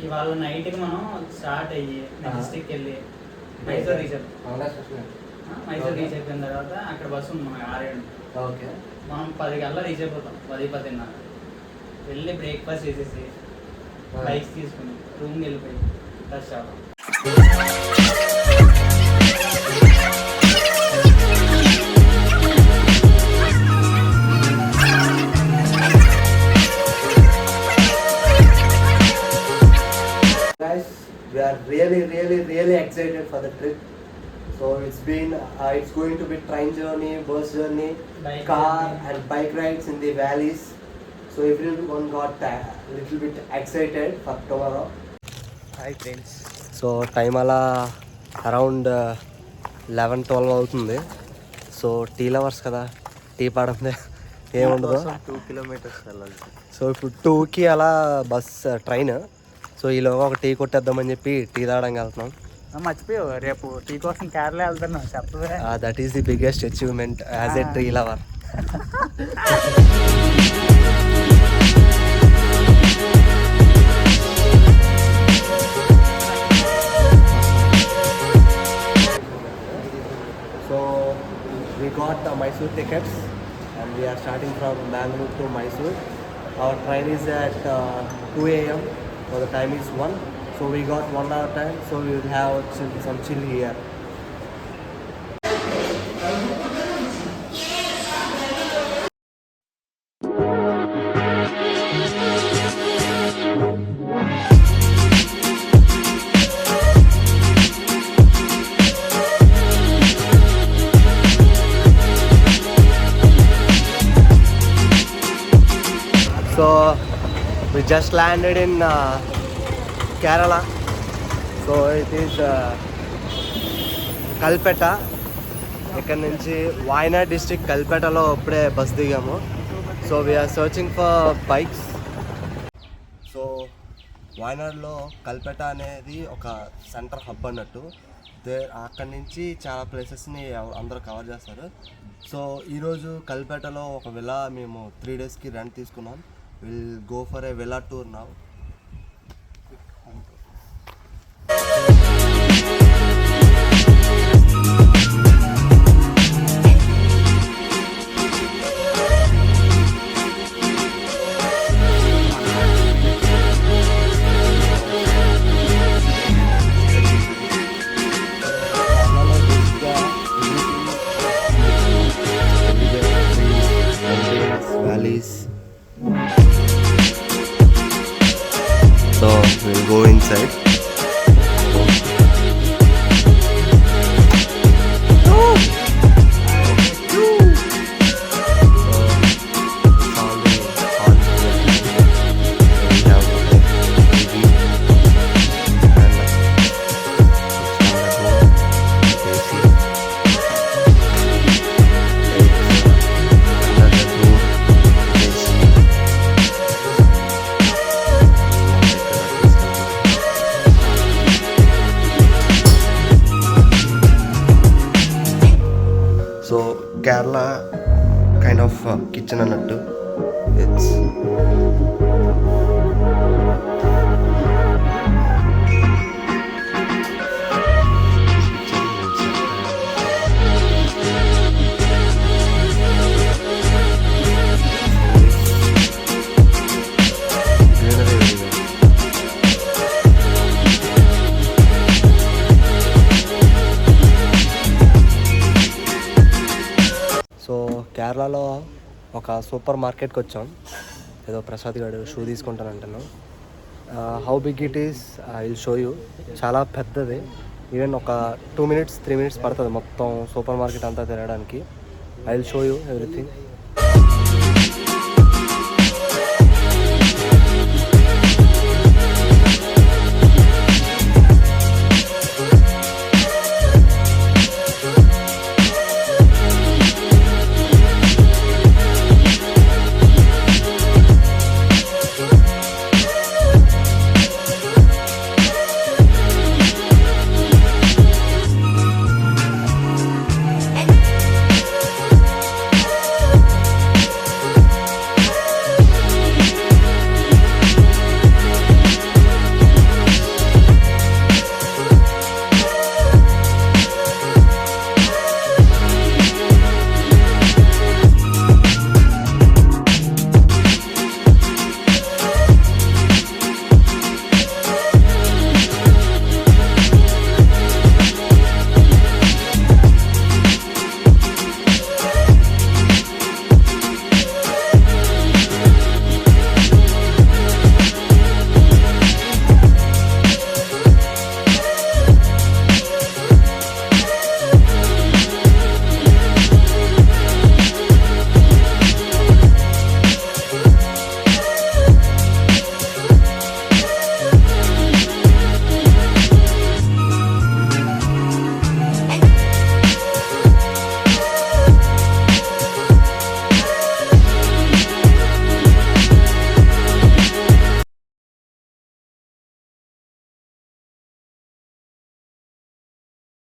ఇవాళ నైట్కి మనం స్టార్ట్ అయ్యి డిస్ట్రిక్ట్కి వెళ్ళి మైసూర్ రీచ్ అయిపోయిన తర్వాత అక్కడ బస్సు ఉంది మనకి 6 ఓకే మనం 10 గంటల రీచ్ అయిపోతాం 10-10:30 వెళ్ళి బ్రేక్ఫాస్ట్ చేసేసి బైక్స్ తీసుకుని రూమ్కి వెళ్ళిపోయి టచ్ అవ్వడం. We are really excited for the trip. So it's going to be train journey, bus journey, car and bike rides in the valleys. So everyone got a little bit excited for tomorrow. Hi friends. So time ala around 11-12 అవుతుంది. So tea lovers కదా, tea పాడందే ఏముండదు. 2 kilometers వెళ్ళాలి. So ఇప్పుడు 2కి అలా bus train. So ఈలోగా ఒక tea కొట్టేద్దామని చెప్పి టీ తాగడానికి వెళ్తున్నాం. మర్చిపోయావు, రేపు టీ కోసం కేరళ వెళ్తున్నాం చెప్పవే. That is the biggest achievement as a tree lover. So we got the Mysore tickets and we are starting from Bangalore to Mysore. Our train is at 2 a.m. So the time is 1. So we got 1 hour time. So we will have some chill here. So we just landed in Kerala. So it is Kalpetta. ఇక్కడ నుంచి Wayanad district కల్పేటలో ఇప్పుడే bus దిగాము. So we are searching for bikes. So వాయనాడ్లో కల్పేట అనేది ఒక centre hub అన్నట్టు. అక్కడి నుంచి చాలా ప్లేసెస్ని అందరూ కవర్ చేస్తారు. సో ఈరోజు కల్పేటలో ఒక విలా మేము 3 daysకి రెంట్ తీసుకున్నాం. Will go for a villa tour now. So we'll go inside. So Kerala kind of kitchen annattu. It's so కేరళలో ఒక సూపర్ మార్కెట్కి వచ్చాం. ఏదో ప్రసాద్ గారు షూ తీసుకుంటానంటాను. How big it is I will show you. చాలా పెద్దది. ఈవెన్ ఒక 2 minutes 3 minutes పడుతుంది మొత్తం సూపర్ మార్కెట్ అంతా తిరగడానికి. I will show you everything.